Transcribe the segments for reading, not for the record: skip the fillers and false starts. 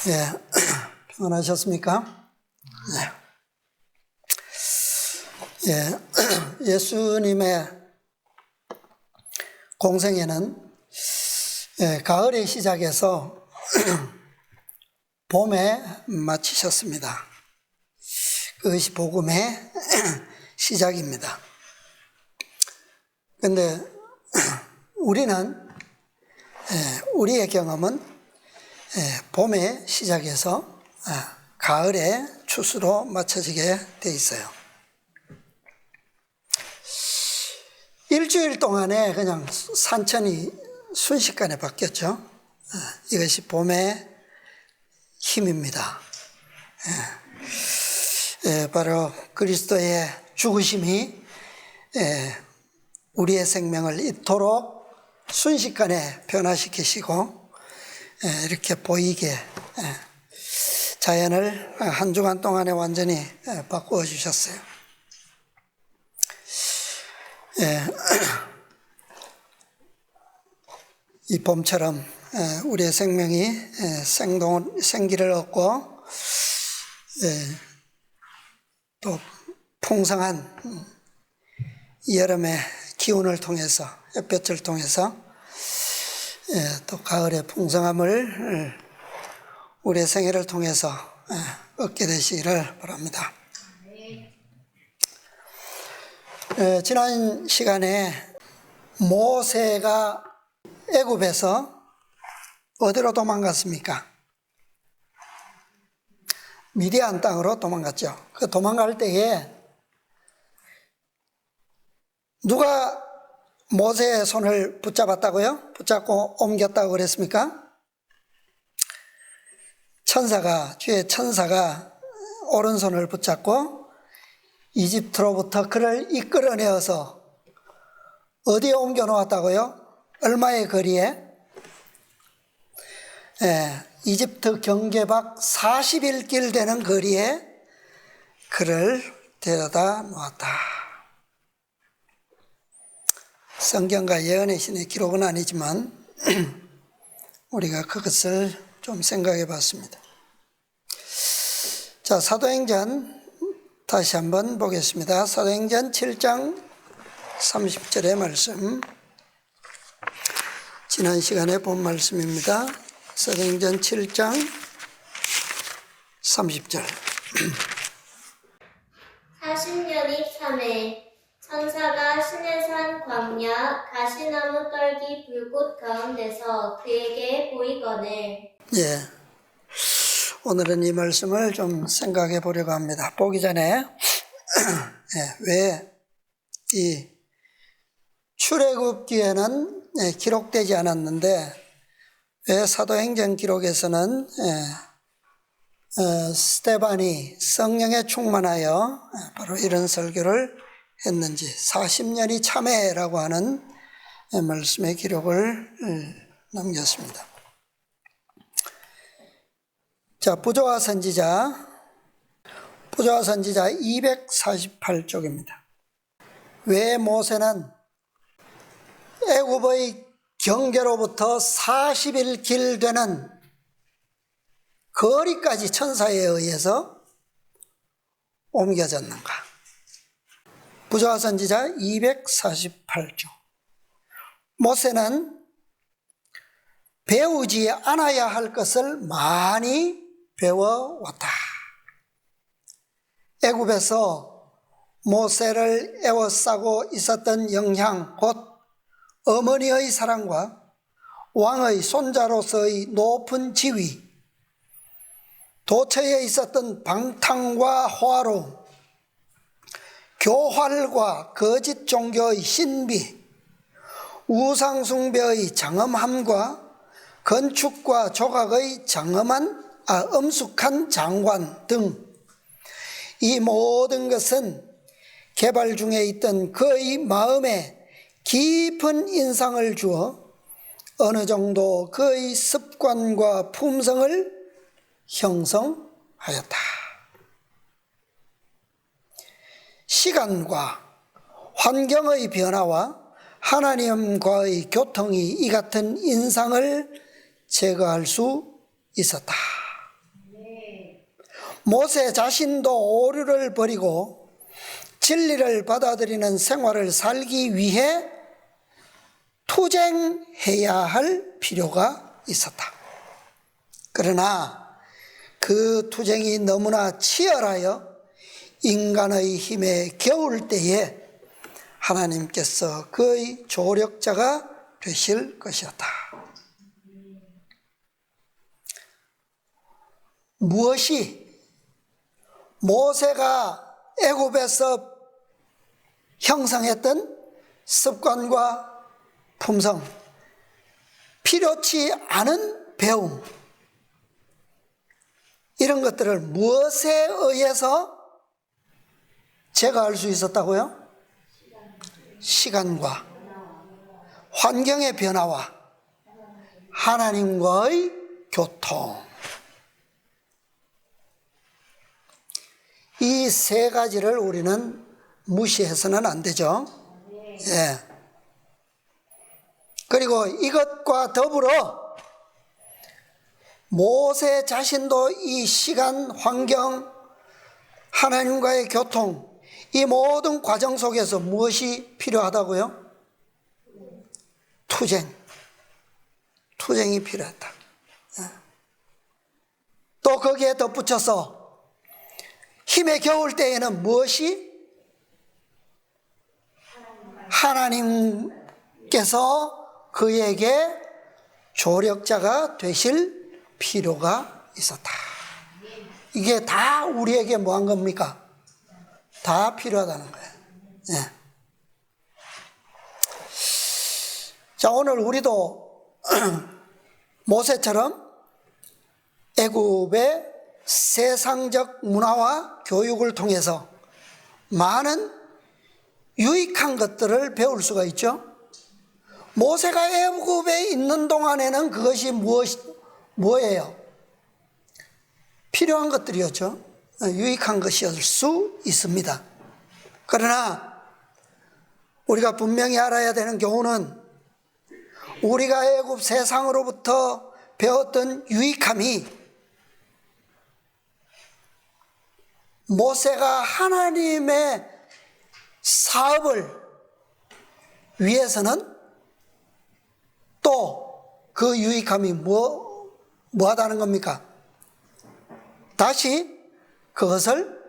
예, 평안하셨습니까? 예. 예, 예수님의 공생애는 가을의 시작에서 봄에 마치셨습니다. 그것이 복음의 시작입니다. 그런데 우리의 경험은 봄의 시작에서 가을의 추수로 맞춰지게 돼 있어요. 일주일 동안에 그냥 산천이 순식간에 바뀌었죠. 이것이 봄의 힘입니다. 바로 그리스도의 죽으심이 우리의 생명을 이토록 순식간에 변화시키시고 이렇게 보이게 자연을 한 주간 동안에 완전히 바꾸어 주셨어요. 이 봄처럼 우리의 생명이 생기를 얻고 또 풍성한 여름의 기운을 통해서, 햇볕을 통해서 또 가을의 풍성함을 우리의 생애를 통해서 얻게 되시기를 바랍니다. 지난 시간에 모세가 애굽에서 어디로 도망갔습니까? 미디안 땅으로 도망갔죠. 그 도망갈 때에 누가 모세의 손을 붙잡았다고요? 붙잡고 옮겼다고 그랬습니까? 주의 천사가 오른손을 붙잡고 이집트로부터 그를 이끌어내어서 어디에 옮겨 놓았다고요? 얼마의 거리에? 이집트 경계 밖 40일 되는 거리에 그를 데려다 놓았다. 성경과 예언의 신의 기록은 아니지만 우리가 그것을 좀 생각해 봤습니다. 자, 사도행전 다시 한번 보겠습니다. 사도행전 7장 30절의 말씀, 지난 시간에 본 말씀입니다. 사도행전 7장 30절. 40년이 참에 천사가 시내산 광야 가시나무 떨기 불꽃 가운데서 그에게 보이거늘. 오늘은 이 말씀을 좀 생각해 보려고 합니다. 보기 전에 왜 이 출애굽기에는 기록되지 않았는데 왜 사도행전 기록에서는 스데반이 성령에 충만하여 바로 이런 설교를 했는지, 40년이 참회라고 하는 말씀의 기록을 남겼습니다. 자, 부조와 선지자 248쪽입니다. 왜 모세는 애굽의 경계로부터 40일 길 되는 거리까지 천사에 의해서 옮겨졌는가? 부조와 선지자 248쪽. 모세는 배우지 않아야 할 것을 많이 배워왔다. 애굽에서 모세를 에워싸고 있었던 영향, 곧 어머니의 사랑과 왕의 손자로서의 높은 지위, 도처에 있었던 방탕과 화로, 교활과 거짓 종교의 신비, 우상숭배의 장엄함과 건축과 조각의 엄숙한 장관 등 이 모든 것은 개발 중에 있던 그의 마음에 깊은 인상을 주어 어느 정도 그의 습관과 품성을 형성하였다. 시간과 환경의 변화와 하나님과의 교통이 이 같은 인상을 제거할 수 있었다. 모세 자신도 오류를 버리고 진리를 받아들이는 생활을 살기 위해 투쟁해야 할 필요가 있었다. 그러나 그 투쟁이 너무나 치열하여 인간의 힘에 겨울 때에 하나님께서 그의 조력자가 되실 것이었다. 무엇이 모세가 애굽에서 형성했던 습관과 품성, 필요치 않은 배움, 이런 것들을 무엇에 의해서 제거할 수 있었다고요? 시간과 환경의 변화와 하나님과의 교통, 이 세 가지를 우리는 무시해서는 안 되죠. 예. 그리고 이것과 더불어 모세 자신도 이 시간, 환경, 하나님과의 교통, 이 모든 과정 속에서 무엇이 필요하다고요? 투쟁이 필요했다. 또 거기에 덧붙여서 힘의 겨울 때에는 무엇이? 하나님께서 그에게 조력자가 되실 필요가 있었다. 이게 다 우리에게 뭐한 겁니까? 다 필요하다는 거예요. 네. 자, 오늘 우리도 모세처럼 애굽의 세상적 문화와 교육을 통해서 많은 유익한 것들을 배울 수가 있죠. 모세가 애굽에 있는 동안에는 그것이 뭐예요? 필요한 것들이었죠. 유익한 것이었을 수 있습니다. 그러나 우리가 분명히 알아야 되는 교훈은 우리가 애굽 세상으로부터 배웠던 유익함이 모세가 하나님의 사업을 위해서는 또 그 유익함이 뭐하다는 겁니까? 다시 그것을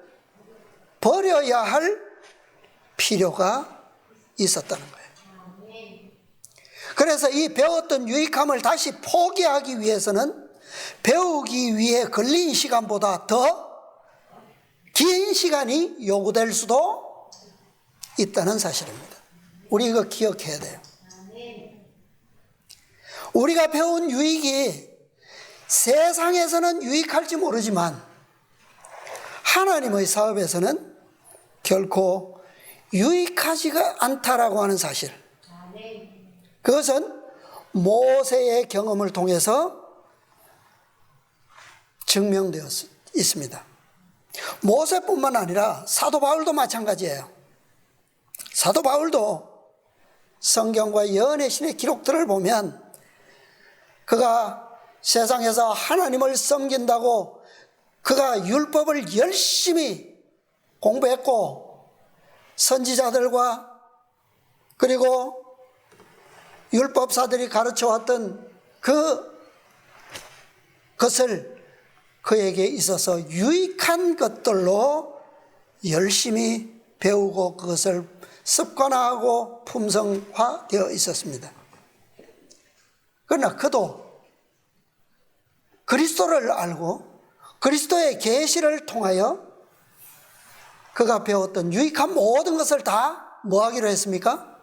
버려야 할 필요가 있었다는 거예요. 그래서 이 배웠던 유익함을 다시 포기하기 위해서는 배우기 위해 걸린 시간보다 더 긴 시간이 요구될 수도 있다는 사실입니다. 우리 이거 기억해야 돼요. 우리가 배운 유익이 세상에서는 유익할지 모르지만 하나님의 사업에서는 결코 유익하지가 않다라고 하는 사실, 그것은 모세의 경험을 통해서 증명되어 있습니다. 모세뿐만 아니라 사도 바울도 마찬가지예요. 사도 바울도 성경과 연애신의 기록들을 보면 그가 세상에서 하나님을 섬긴다고 그가 율법을 열심히 공부했고 선지자들과 그리고 율법사들이 가르쳐왔던 그것을 그에게 있어서 유익한 것들로 열심히 배우고 그것을 습관화하고 품성화되어 있었습니다. 그러나 그도 그리스도를 알고 그리스도의 계시를 통하여 그가 배웠던 유익한 모든 것을 다 뭐하기로 했습니까?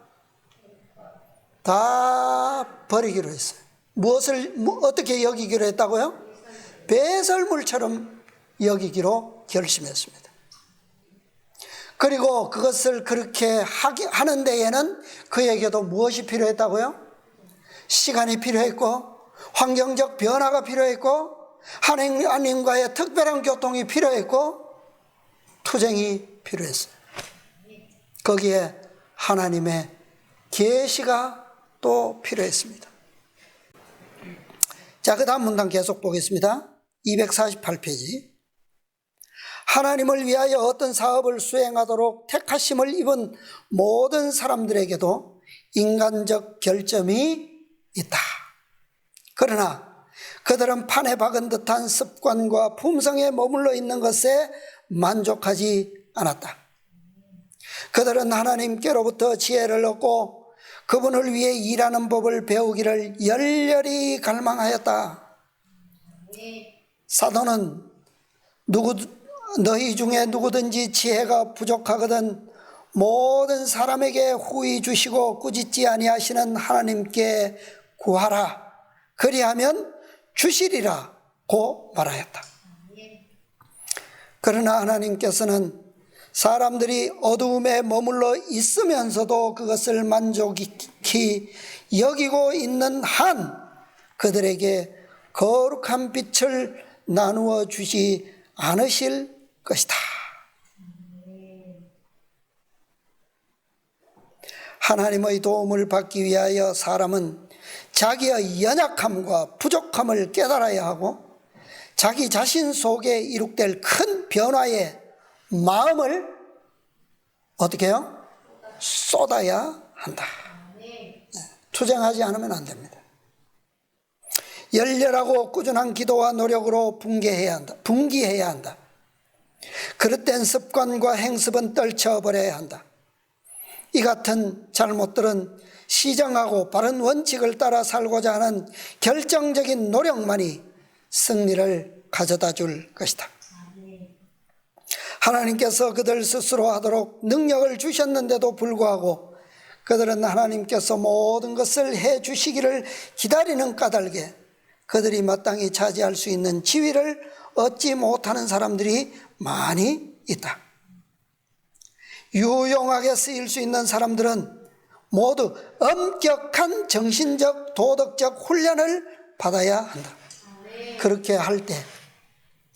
다 버리기로 했어요. 무엇을 어떻게 여기기로 했다고요? 배설물처럼 여기기로 결심했습니다. 그리고 그것을 그렇게 하는 데에는 그에게도 무엇이 필요했다고요? 시간이 필요했고 환경적 변화가 필요했고 하나님과의 특별한 교통이 필요했고 투쟁이 필요했어요. 거기에 하나님의 계시가 또 필요했습니다. 자, 그 다음 문단 계속 보겠습니다. 248페이지. 하나님을 위하여 어떤 사업을 수행하도록 택하심을 입은 모든 사람들에게도 인간적 결점이 있다. 그러나 그들은 판에 박은 듯한 습관과 품성에 머물러 있는 것에 만족하지 않았다. 그들은 하나님께로부터 지혜를 얻고 그분을 위해 일하는 법을 배우기를 열렬히 갈망하였다. 사도는 너희 중에 누구든지 지혜가 부족하거든 모든 사람에게 후히 주시고 꾸짖지 아니하시는 하나님께 구하라. 그리하면 주시리라고 말하였다. 그러나 하나님께서는 사람들이 어두움에 머물러 있으면서도 그것을 만족히 여기고 있는 한 그들에게 거룩한 빛을 나누어 주지 않으실 것이다. 하나님의 도움을 받기 위하여 사람은 자기의 연약함과 부족함을 깨달아야 하고 자기 자신 속에 이룩될 큰 변화에 마음을 어떻게 해요? 쏟아야 한다. 투쟁하지 않으면 안 됩니다. 열렬하고 꾸준한 기도와 노력으로 분기해야 한다. 그릇된 습관과 행습은 떨쳐버려야 한다. 이 같은 잘못들은 시정하고 바른 원칙을 따라 살고자 하는 결정적인 노력만이 승리를 가져다 줄 것이다. 하나님께서 그들 스스로 하도록 능력을 주셨는데도 불구하고 그들은 하나님께서 모든 것을 해 주시기를 기다리는 까닭에 그들이 마땅히 차지할 수 있는 지위를 얻지 못하는 사람들이 많이 있다. 유용하게 쓰일 수 있는 사람들은 모두 엄격한 정신적, 도덕적 훈련을 받아야 한다. 그렇게 할 때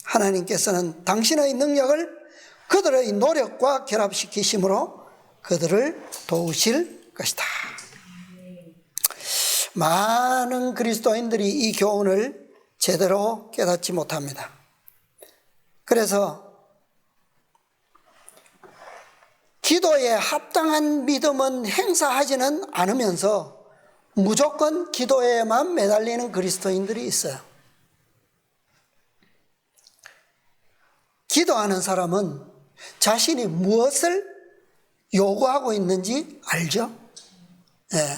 하나님께서는 당신의 능력을 그들의 노력과 결합시키심으로 그들을 도우실 것이다. 많은 그리스도인들이 이 교훈을 제대로 깨닫지 못합니다. 그래서 기도에 합당한 믿음은 행사하지는 않으면서 무조건 기도에만 매달리는 그리스도인들이 있어요. 기도하는 사람은 자신이 무엇을 요구하고 있는지 알죠? 네.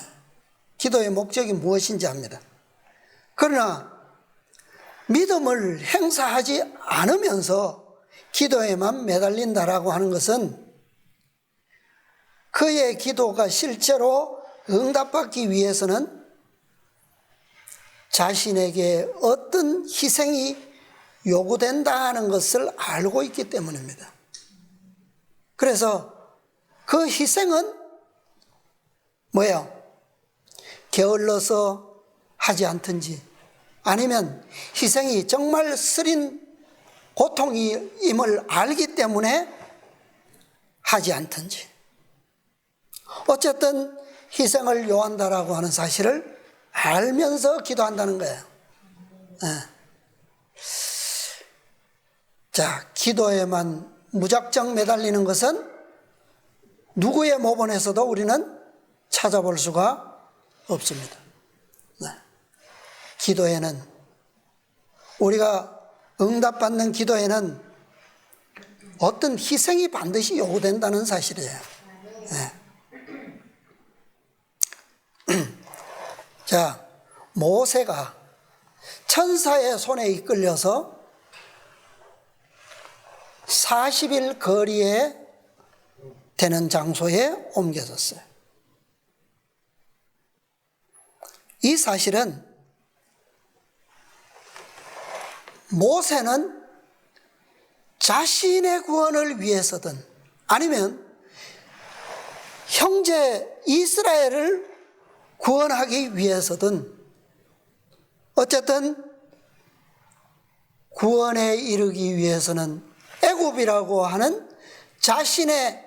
기도의 목적이 무엇인지 압니다. 그러나 믿음을 행사하지 않으면서 기도에만 매달린다라고 하는 것은 그의 기도가 실제로 응답받기 위해서는 자신에게 어떤 희생이 요구된다는 것을 알고 있기 때문입니다. 그래서 그 희생은 뭐예요? 게을러서 하지 않든지 아니면 희생이 정말 쓰린 고통임을 알기 때문에 하지 않든지 어쨌든 희생을 요한다라고 하는 사실을 알면서 기도한다는 거예요. 네. 자, 기도에만 무작정 매달리는 것은 누구의 모본에서도 우리는 찾아볼 수가 없습니다. 네. 기도에는 우리가 응답받는 기도에는 어떤 희생이 반드시 요구된다는 사실이에요. 네. 자, 모세가 천사의 손에 이끌려서 40일 거리에 되는 장소에 옮겨졌어요. 이 사실은 모세는 자신의 구원을 위해서든 아니면 형제 이스라엘을 구원하기 위해서든 어쨌든 구원에 이르기 위해서는 애굽이라고 하는 자신의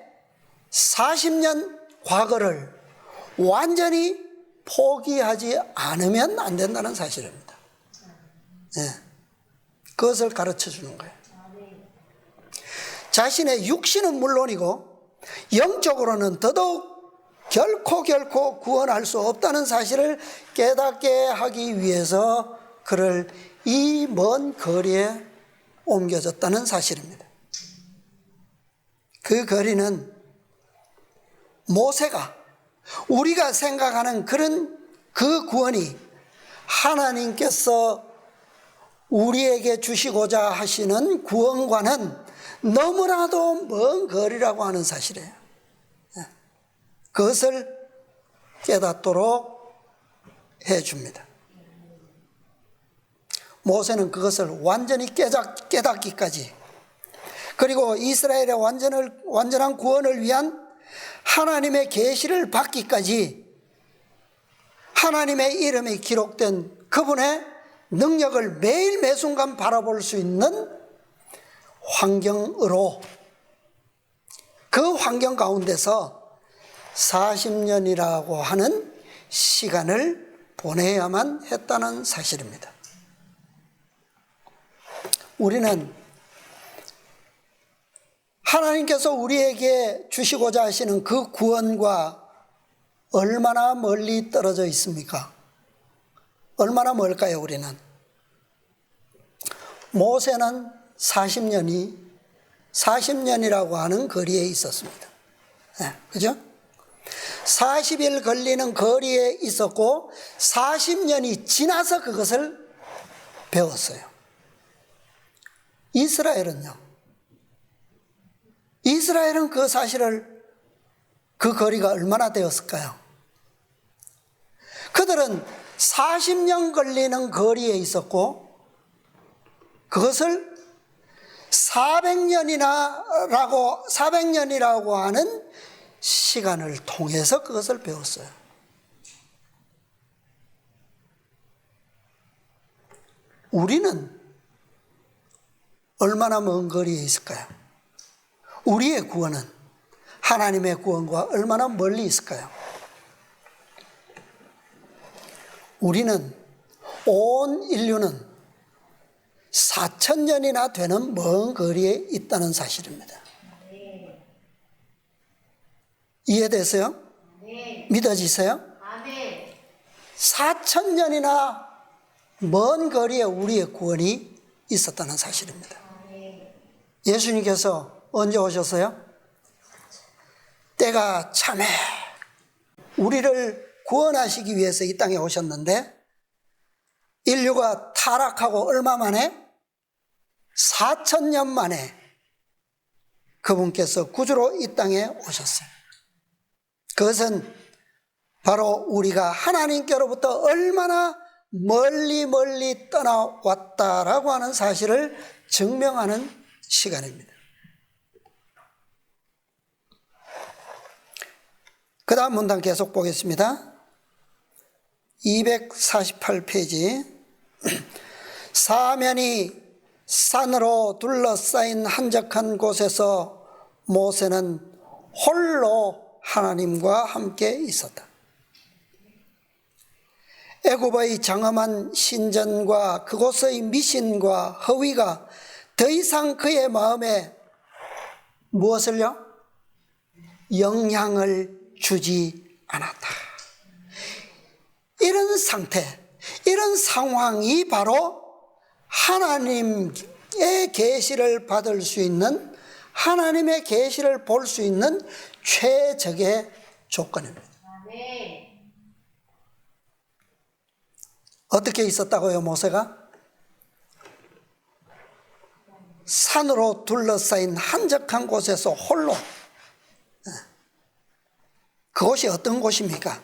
40년 과거를 완전히 포기하지 않으면 안 된다는 사실입니다. 네. 그것을 가르쳐 주는 거예요. 자신의 육신은 물론이고 영적으로는 더더욱 결코 구원할 수 없다는 사실을 깨닫게 하기 위해서 그를 이 먼 거리에 옮겨졌다는 사실입니다. 그 거리는 모세가 우리가 생각하는 그런 그 구원이 하나님께서 우리에게 주시고자 하시는 구원과는 너무나도 먼 거리라고 하는 사실이에요. 그것을 깨닫도록 해줍니다. 모세는 그것을 완전히 깨닫기까지, 그리고 이스라엘의 완전한 구원을 위한 하나님의 계시를 받기까지 하나님의 이름이 기록된 그분의 능력을 매일 매순간 바라볼 수 있는 환경으로, 그 환경 가운데서 40년이라고 하는 시간을 보내야만 했다는 사실입니다. 우리는 하나님께서 우리에게 주시고자 하시는 그 구원과 얼마나 멀리 떨어져 있습니까? 얼마나 멀까요, 우리는? 모세는 40년이라고 하는 거리에 있었습니다. 그죠? 40일 걸리는 거리에 있었고 40년이 지나서 그것을 배웠어요. 이스라엘은 그 사실을, 그 거리가 얼마나 되었을까요? 그들은 40년 걸리는 거리에 있었고 그것을 400년이라고 하는 시간을 통해서 그것을 배웠어요. 우리는 얼마나 먼 거리에 있을까요? 우리의 구원은 하나님의 구원과 얼마나 멀리 있을까요? 온 인류는 4,000년이나 되는 먼 거리에 있다는 사실입니다. 이해되세요? 믿어지세요? 4,000년이나 먼 거리에 우리의 구원이 있었다는 사실입니다. 예수님께서 언제 오셨어요? 때가 참에 우리를 구원하시기 위해서 이 땅에 오셨는데, 인류가 타락하고 얼마 만에? 4,000년 만에 그분께서 구주로 이 땅에 오셨어요. 그것은 바로 우리가 하나님께로부터 얼마나 멀리 떠나왔다라고 하는 사실을 증명하는 시간입니다. 그 다음 문단 계속 보겠습니다. 248페이지. 사면이 산으로 둘러싸인 한적한 곳에서 모세는 홀로 하나님과 함께 있었다. 애굽의 장엄한 신전과 그곳의 미신과 허위가 더 이상 그의 마음에 무엇을요? 영향을 주지 않았다. 이런 상태, 이런 상황이 바로 하나님의 계시를 받을 수 있는, 하나님의 계시를 볼 수 있는 최적의 조건입니다. 어떻게 있었다고요, 모세가? 산으로 둘러싸인 한적한 곳에서 홀로. 그곳이 어떤 곳입니까?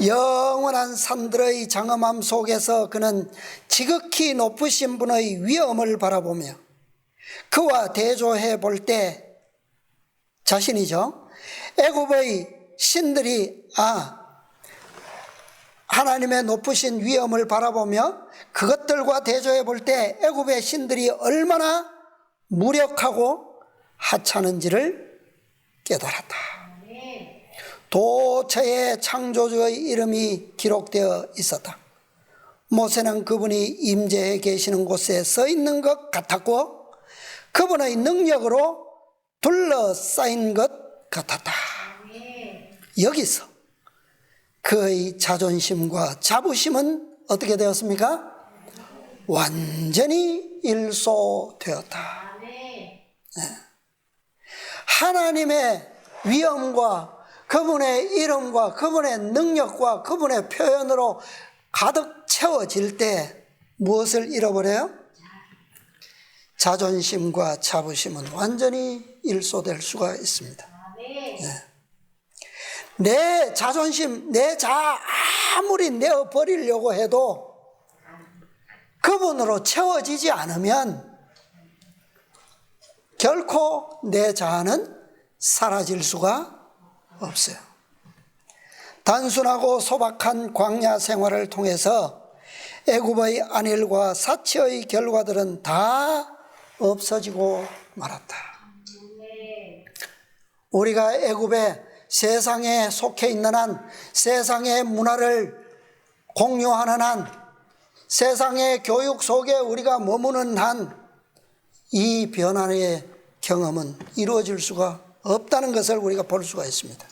영원한 산들의 장엄함 속에서 그는 지극히 높으신 분의 위엄을 바라보며 그와 대조해 볼 때 자신이죠, 애굽의 신들이 하나님의 높으신 위엄을 바라보며 그것들과 대조해 볼 때 애굽의 신들이 얼마나 무력하고 하찮은지를 깨달았다. 도처에 창조주의 이름이 기록되어 있었다. 모세는 그분이 임재해 계시는 곳에 서 있는 것 같았고 그분의 능력으로 둘러싸인 것 같았다. 여기서 그의 자존심과 자부심은 어떻게 되었습니까? 완전히 일소되었다. 하나님의 위엄과 그분의 이름과 그분의 능력과 그분의 표현으로 가득 채워질 때 무엇을 잃어버려요? 자존심과 자부심은 완전히 일소될 수가 있습니다. 내 자존심, 내 자아 아무리 내어버리려고 해도 그분으로 채워지지 않으면 결코 내 자아는 사라질 수가 없어요. 단순하고 소박한 광야 생활을 통해서 애굽의 안일과 사치의 결과들은 다 없어지고 말았다. 우리가 애굽의 세상에 속해 있는 한, 세상의 문화를 공유하는 한, 세상의 교육 속에 우리가 머무는 한, 이 변화의 경험은 이루어질 수가 없다는 것을 우리가 볼 수가 있습니다.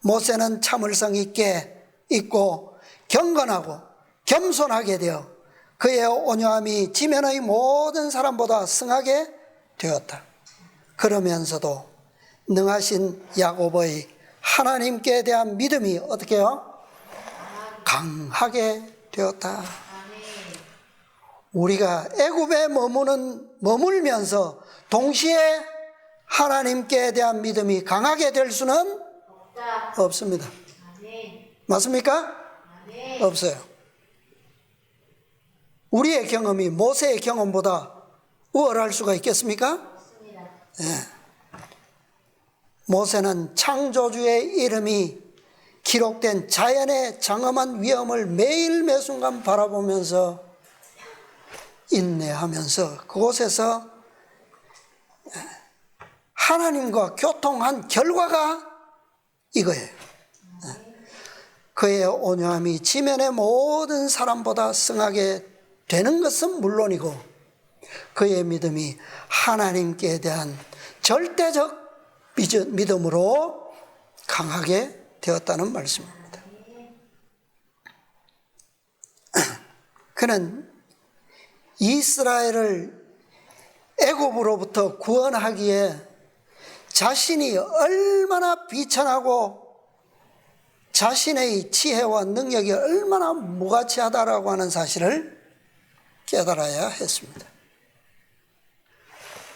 모세는 참을성 있고 경건하고 겸손하게 되어 그의 온유함이 지면의 모든 사람보다 승하게 되었다. 그러면서도 능하신 야곱의 하나님께 대한 믿음이 어떻게 해요? 강하게 되었다. 우리가 애굽에 머물면서 동시에 하나님께 대한 믿음이 강하게 될 수는 없습니다. 맞습니까? 없어요. 우리의 경험이 모세의 경험보다 우월할 수가 있겠습니까? 네. 모세는 창조주의 이름이 기록된 자연의 장엄한 위험을 매일 매순간 바라보면서 인내하면서 그곳에서 하나님과 교통한 결과가 이거예요. 그의 온유함이 지면의 모든 사람보다 승하게 되는 것은 물론이고 그의 믿음이 하나님께 대한 절대적 믿음으로 강하게 되었다는 말씀입니다. 그는 이스라엘을 애굽으로부터 구원하기에 자신이 얼마나 비천하고 자신의 지혜와 능력이 얼마나 무가치하다라고 하는 사실을 깨달아야 했습니다.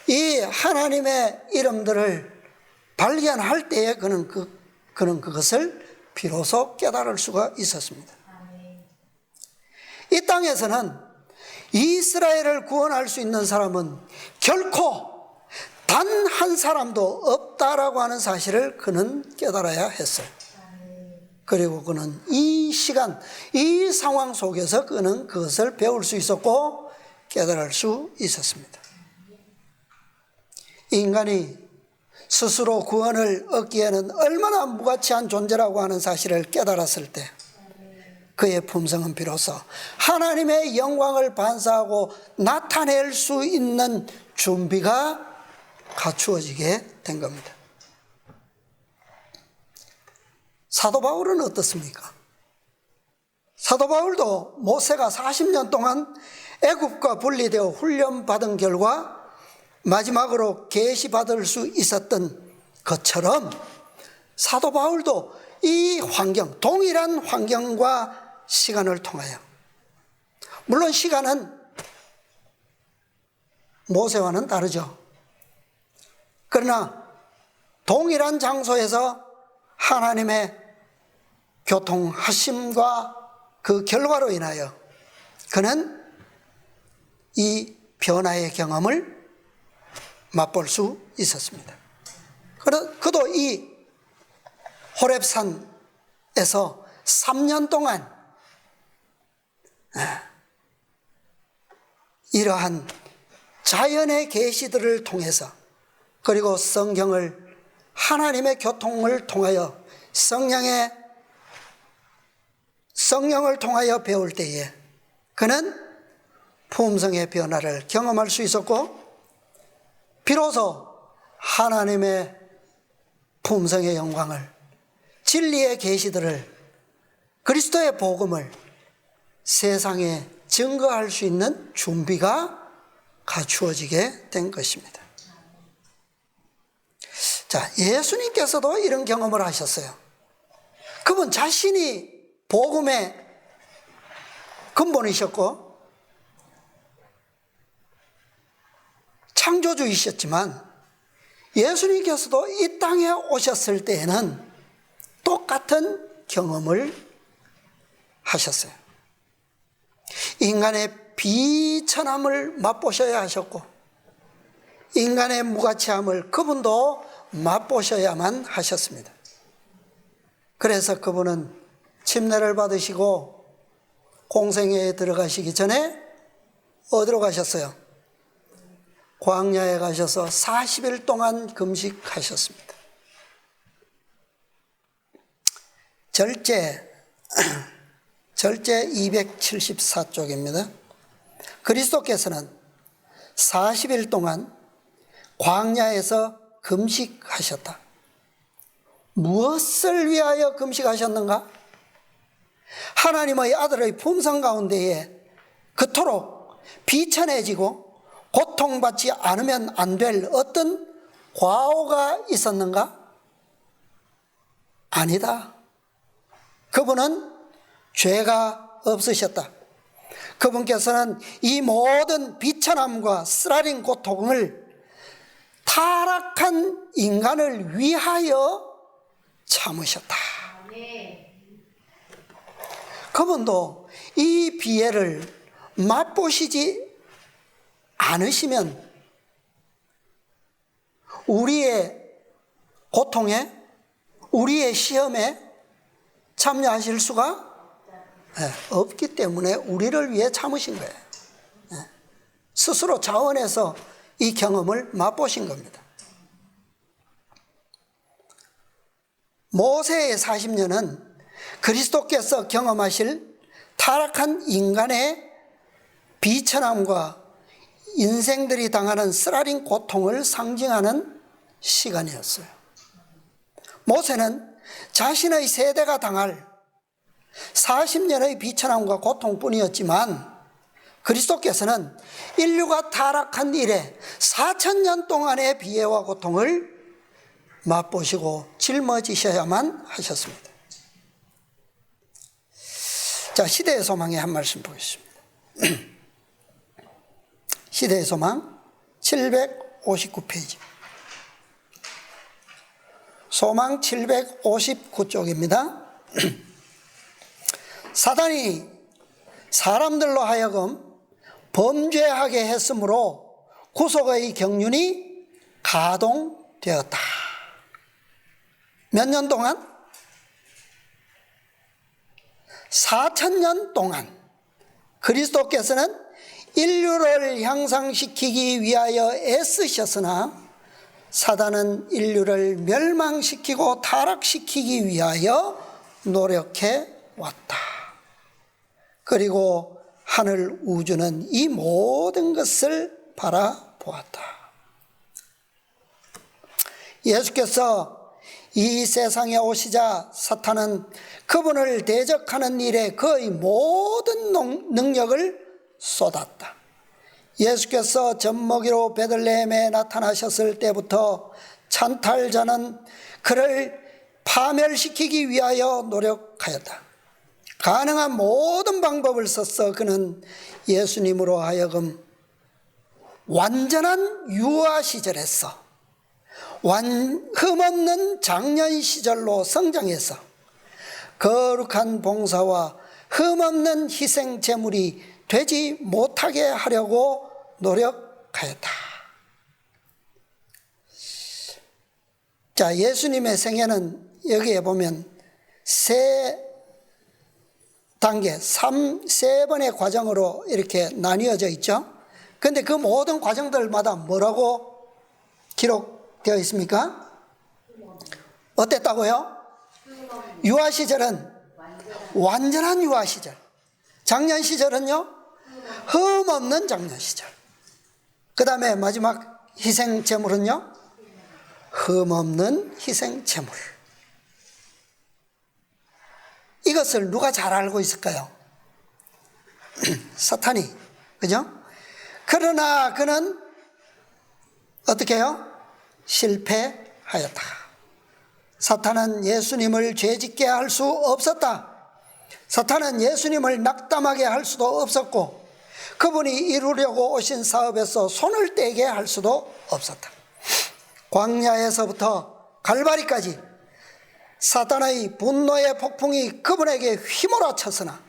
이 하나님의 이름들을 발견할 때에 그는 그것을 비로소 깨달을 수가 있었습니다. 이 땅에서는 이스라엘을 구원할 수 있는 사람은 결코 단 한 사람도 없다라고 하는 사실을 그는 깨달아야 했어요. 그리고 그는 이 시간, 이 상황 속에서 그는 그것을 배울 수 있었고 깨달을 수 있었습니다. 인간이 스스로 구원을 얻기에는 얼마나 무가치한 존재라고 하는 사실을 깨달았을 때 그의 품성은 비로소 하나님의 영광을 반사하고 나타낼 수 있는 준비가 갖추어지게 된 겁니다. 사도 바울은 어떻습니까? 사도 바울도 모세가 40년 동안 애굽과 분리되어 훈련받은 결과 마지막으로 계시받을 수 있었던 것처럼 사도 바울도 이 환경, 동일한 환경과 시간을 통하여, 물론 시간은 모세와는 다르죠. 그러나 동일한 장소에서 하나님의 교통하심과 그 결과로 인하여 그는 이 변화의 경험을 맛볼 수 있었습니다. 그도 이 호렙산에서 3년 동안 이러한 자연의 계시들을 통해서 그리고 성경을 하나님의 교통을 통하여 성령을 통하여 배울 때에 그는 품성의 변화를 경험할 수 있었고 비로소 하나님의 품성의 영광을, 진리의 계시들을, 그리스도의 복음을 세상에 증거할 수 있는 준비가 갖추어지게 된 것입니다. 자, 예수님께서도 이런 경험을 하셨어요. 그분 자신이 복음의 근본이셨고 창조주이셨지만 예수님께서도 이 땅에 오셨을 때에는 똑같은 경험을 하셨어요. 인간의 비천함을 맛보셔야 하셨고 인간의 무가치함을 그분도 맛보셔야만 하셨습니다. 그래서 그분은 침례를 받으시고 공생애에 들어가시기 전에 어디로 가셨어요? 광야에 가셔서 40일 동안 금식하셨습니다. 절제 274쪽입니다. 그리스도께서는 40일 동안 광야에서 금식하셨다. 무엇을 위하여 금식하셨는가? 하나님의 아들의 품성 가운데에 그토록 비천해지고 고통받지 않으면 안 될 어떤 과오가 있었는가? 아니다. 그분은 죄가 없으셨다. 그분께서는 이 모든 비천함과 쓰라린 고통을 타락한 인간을 위하여 참으셨다. 그분도 이 비애를 맛보시지 않으시면 우리의 고통에, 우리의 시험에 참여하실 수가 없기 때문에 우리를 위해 참으신 거예요. 스스로 자원해서 이 경험을 맛보신 겁니다. 모세의 40년은 그리스도께서 경험하실 타락한 인간의 비천함과 인생들이 당하는 쓰라린 고통을 상징하는 시간이었어요. 모세는 자신의 세대가 당할 40년의 비천함과 고통뿐이었지만 그리스도께서는 인류가 타락한 이래 4000년 동안의 비애와 고통을 맛보시고 짊어지셔야만 하셨습니다. 자, 시대의 소망의 한 말씀 보겠습니다. 시대의 소망 759페이지. 소망 759쪽입니다. 사단이 사람들로 하여금 범죄하게 했으므로 구속의 경륜이 가동되었다. 몇 년 동안? 4000년 동안 그리스도께서는 인류를 향상시키기 위하여 애쓰셨으나 사단은 인류를 멸망시키고 타락시키기 위하여 노력해 왔다. 그리고 하늘 우주는 이 모든 것을 바라보았다. 예수께서 이 세상에 오시자 사탄은 그분을 대적하는 일에 그의 모든 능력을 쏟았다. 예수께서 젖먹이로 베들레헴에 나타나셨을 때부터 찬탈자는 그를 파멸시키기 위하여 노력하였다. 가능한 모든 방법을 써서 그는 예수님으로 하여금 완전한 유아 시절에서 흠없는 장년 시절로 성장해서 거룩한 봉사와 흠없는 희생 제물이 되지 못하게 하려고 노력하였다. 자, 예수님의 생애는 여기에 보면 세 단계, 세 번의 과정으로 이렇게 나뉘어져 있죠. 그런데 그 모든 과정들마다 뭐라고 기록되어 있습니까? 어땠다고요? 유아 시절은 완전한 유아 시절. 장년 시절은요? 흠없는 장년 시절. 그 다음에 마지막 희생 제물은요? 흠없는 희생 제물. 이것을 누가 잘 알고 있을까요? 사탄이, 그죠? 그러나 그는 어떻게 해요? 실패하였다. 사탄은 예수님을 죄짓게 할 수 없었다. 사탄은 예수님을 낙담하게 할 수도 없었고, 그분이 이루려고 오신 사업에서 손을 떼게 할 수도 없었다. 광야에서부터 갈바리까지 사탄의 분노의 폭풍이 그분에게 휘몰아쳤으나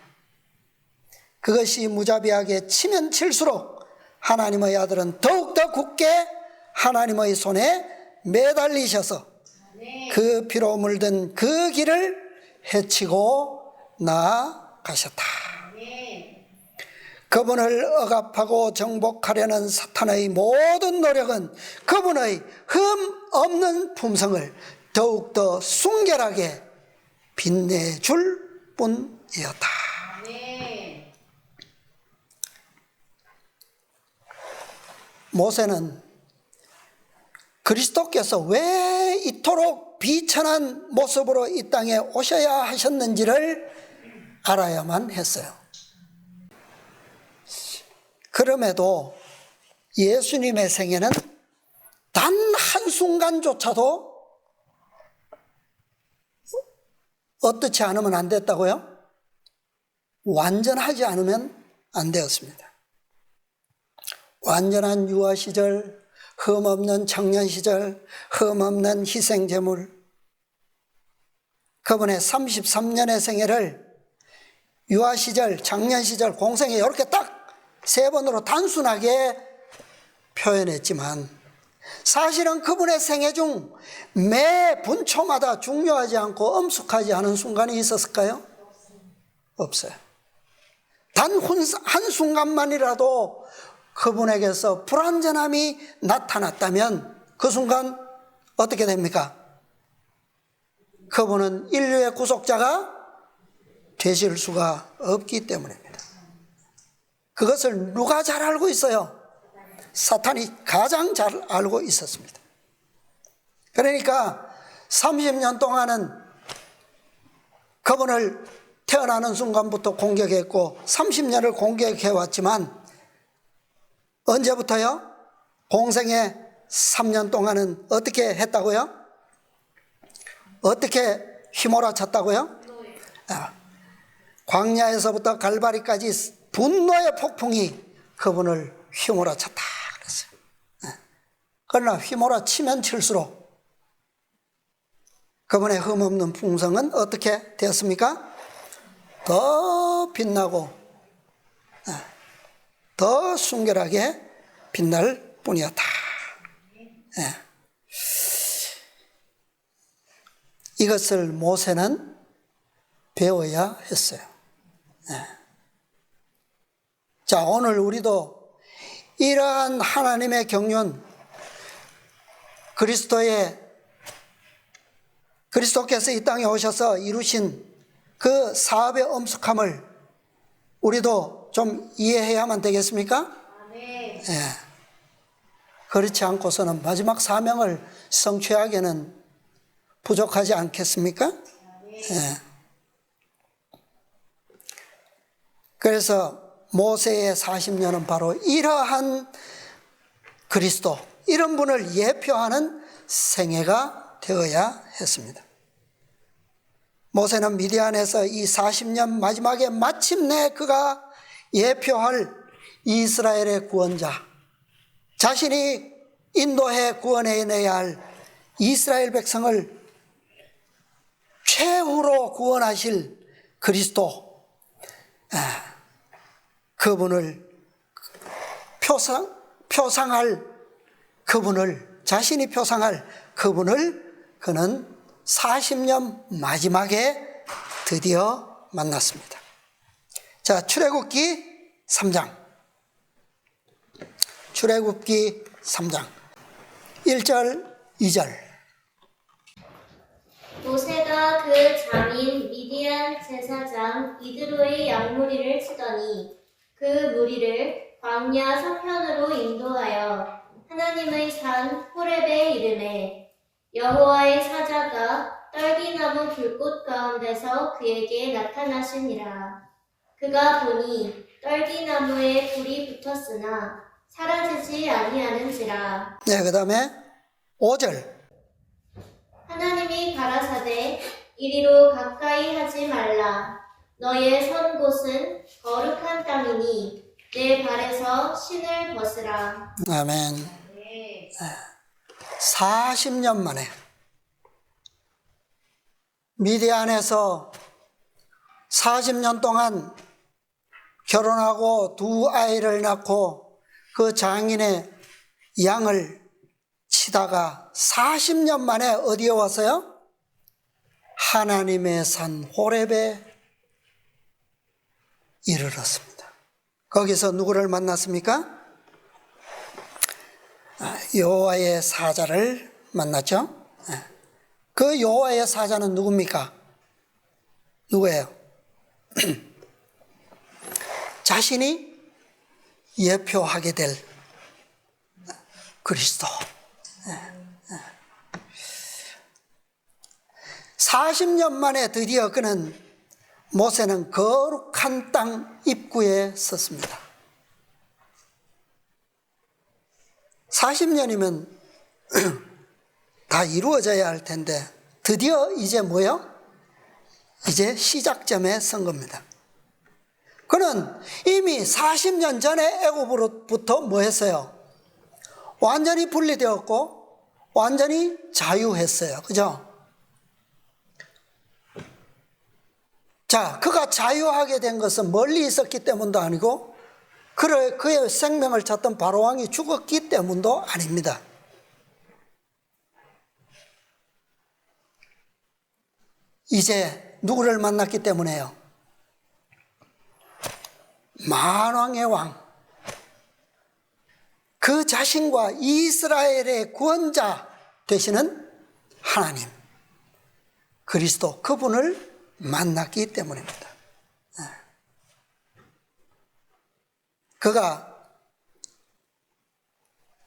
그것이 무자비하게 치면 칠수록 하나님의 아들은 더욱더 굳게 하나님의 손에 매달리셔서 그 피로 물든 그 길을 헤치고 나아가셨다. 그분을 억압하고 정복하려는 사탄의 모든 노력은 그분의 흠 없는 품성을 더욱더 순결하게 빛내줄 뿐이었다. 모세는 그리스도께서 왜 이토록 비천한 모습으로 이 땅에 오셔야 하셨는지를 알아야만 했어요. 그럼에도 예수님의 생애는 단 한순간조차도 어떻지 않으면 안 됐다고요? 완전하지 않으면 안 되었습니다. 완전한 유아 시절, 흠없는 청년 시절, 흠없는 희생제물, 그분의 33년의 생애를 유아 시절, 청년 시절, 공생애 이렇게 딱 세 번으로 단순하게 표현했지만 사실은 그분의 생애 중 매 분초마다 중요하지 않고 엄숙하지 않은 순간이 있었을까요? 없어요. 단 한순간만이라도 그분에게서 불완전함이 나타났다면 그 순간 어떻게 됩니까? 그분은 인류의 구속자가 되실 수가 없기 때문입니다. 그것을 누가 잘 알고 있어요? 사탄이 가장 잘 알고 있었습니다. 그러니까 30년 동안은 그분을 태어나는 순간부터 공격했고 30년을 공격해왔지만 언제부터요? 공생애 3년 동안은 어떻게 했다고요? 어떻게 휘몰아쳤다고요? 광야에서부터 갈바리까지 분노의 폭풍이 그분을 휘몰아쳤다 그랬어요. 그러나 휘몰아치면 칠수록 그분의 흠없는 풍성은 어떻게 되었습니까? 더 빛나고 더 순결하게 빛날 뿐이었다. 이것을 모세는 배워야 했어요. 자, 오늘 우리도 이러한 하나님의 경륜, 그리스도께서 이 땅에 오셔서 이루신 그 사업의 엄숙함을 우리도 좀 이해해야만 되겠습니까? 네. 그렇지 않고서는 마지막 사명을 성취하기에는 부족하지 않겠습니까? 네. 그래서 모세의 40년은 바로 이러한 그리스도, 이런 분을 예표하는 생애가 되어야 했습니다. 모세는 미디안에서 이 40년 마지막에 마침내 그가 예표할 이스라엘의 구원자, 자신이 인도해 구원해내야 할 이스라엘 백성을 최후로 구원하실 그리스도, 그분을 표상할 그분을, 자신이 표상할 그분을 그는 40년 마지막에 드디어 만났습니다. 자, 출애굽기 3장. 출애굽기 3장 1절 2절. 모세가 그 장인 미디안 제사장 이드로의 양무리를 치더니 그 무리를 광야 서편으로 인도하여 하나님의 산 호렙에 이르매 여호와의 사자가 떨기나무 불꽃 가운데서 그에게 나타나시니라. 그가 보니 떨기나무에 불이 붙었으나 사라지지 아니하는지라. 네, 그 다음에 5절. 하나님이 가라사대 이리로 가까이 하지 말라. 너의 선 곳은 거룩한 땅이니 내 발에서 신을 벗으라. 아멘. 40년 만에 미디안에서 40년 동안 결혼하고 두 아이를 낳고 그 장인의 양을 치다가 40년 만에 어디에 왔어요? 하나님의 산 호렙에 이르렀습니다. 거기서 누구를 만났습니까? 여호와의 사자를 만났죠. 그 여호와의 사자는 누굽니까? 누구예요? 자신이 예표하게 될 그리스도. 40년 만에 드디어 그는 모세는 거룩한 땅 입구에 섰습니다. 40년이면 다 이루어져야 할 텐데 드디어 이제 뭐요? 이제 시작점에 선 겁니다. 그는 이미 40년 전에 애굽으로부터 뭐 했어요? 완전히 분리되었고 완전히 자유했어요. 그죠? 자, 그가 자유하게 된 것은 멀리 있었기 때문도 아니고 그의 생명을 찾던 바로왕이 죽었기 때문도 아닙니다. 이제 누구를 만났기 때문에요? 만왕의 왕, 그 자신과 이스라엘의 구원자 되시는 하나님, 그리스도, 그분을 만났기 때문입니다. 그가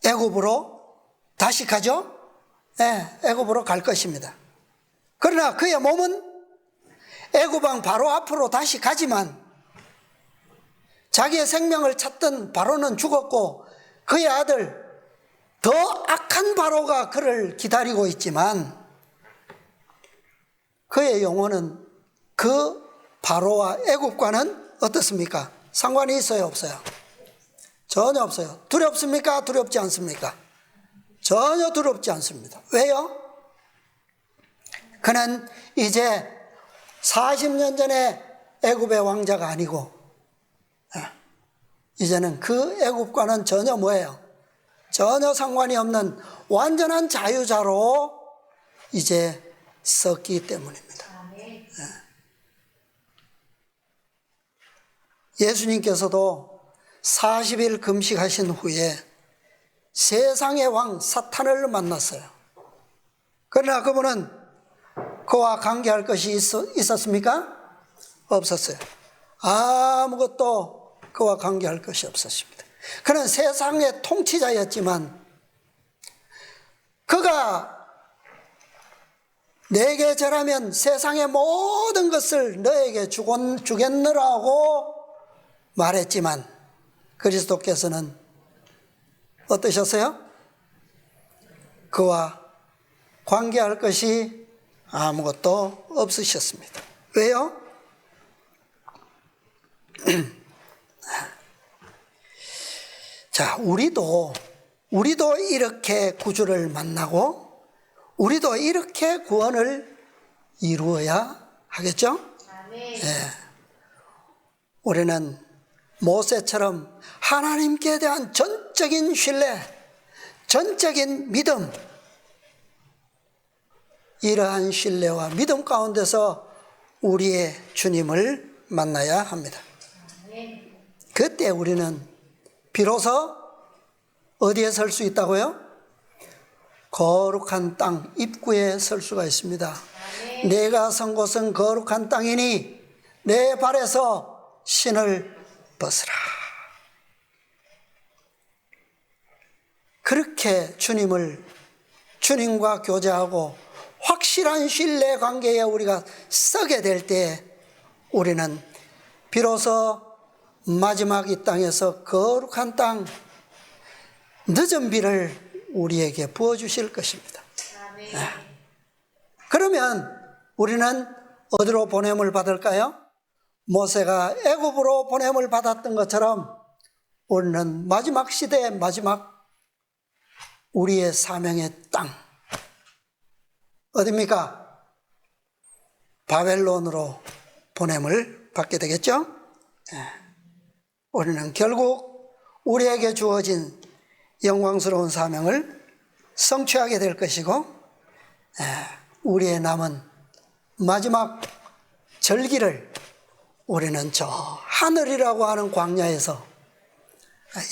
애굽으로 다시 가죠? 애굽으로 갈 것입니다. 그러나 그의 몸은 애굽 왕 바로 앞으로 다시 가지만 자기의 생명을 찾던 바로는 죽었고 그의 아들 더 악한 바로가 그를 기다리고 있지만 그의 영혼은 그 바로와 애굽과는 어떻습니까? 상관이 있어요, 없어요? 전혀 없어요. 두렵습니까? 두렵지 않습니까? 전혀 두렵지 않습니다. 왜요? 그는 이제 40년 전에 애굽의 왕자가 아니고 이제는 그 애굽과는 전혀 뭐예요? 전혀 상관이 없는 완전한 자유자로 이제 섰기 때문입니다. 예수님께서도 40일 금식하신 후에 세상의 왕 사탄을 만났어요. 그러나 그분은 그와 관계할 것이 있었습니까? 없었어요. 아무것도 그와 관계할 것이 없었습니다. 그는 세상의 통치자였지만 그가 내게 절하면 세상의 모든 것을 너에게 주겠느라고 말했지만 그리스도께서는 어떠셨어요? 그와 관계할 것이 아무것도 없으셨습니다. 왜요? 자, 우리도 이렇게 구주를 만나고 우리도 이렇게 구원을 이루어야 하겠죠? 네. 우리는 모세처럼 하나님께 대한 전적인 신뢰, 전적인 믿음, 이러한 신뢰와 믿음 가운데서 우리의 주님을 만나야 합니다. 그때 우리는 비로소 어디에 설 수 있다고요? 거룩한 땅 입구에 설 수가 있습니다. 내가 선 곳은 거룩한 땅이니 내 발에서 신을 벗으라. 그렇게 주님을 주님과 교제하고 확실한 신뢰 관계에 우리가 서게 될 때 우리는 비로소 마지막 이 땅에서 거룩한 땅, 늦은 비를 우리에게 부어주실 것입니다. 그러면 우리는 어디로 보냄을 받을까요? 모세가 애굽으로 보냄을 받았던 것처럼 우리는 마지막 시대의 마지막 우리의 사명의 땅, 어디입니까? 바벨론으로 보냄을 받게 되겠죠? 우리는 결국 우리에게 주어진 영광스러운 사명을 성취하게 될 것이고, 우리의 남은 마지막 절기를 우리는 저 하늘이라고 하는 광야에서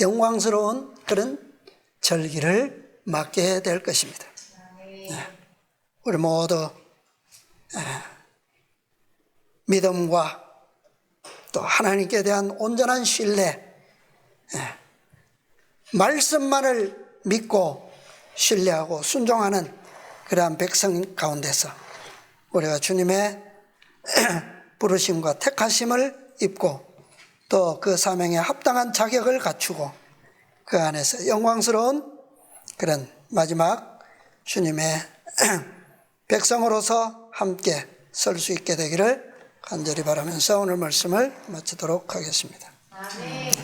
영광스러운 그런 절기를 맞게 될 것입니다. 우리 모두 믿음과 또 하나님께 대한 온전한 신뢰, 말씀만을 믿고 신뢰하고 순종하는 그러한 백성 가운데서 우리가 주님의 부르심과 택하심을 입고 또 그 사명에 합당한 자격을 갖추고 그 안에서 영광스러운 그런 마지막 주님의 백성으로서 함께 설 수 있게 되기를 간절히 바라면서 오늘 말씀을 마치도록 하겠습니다. 아멘.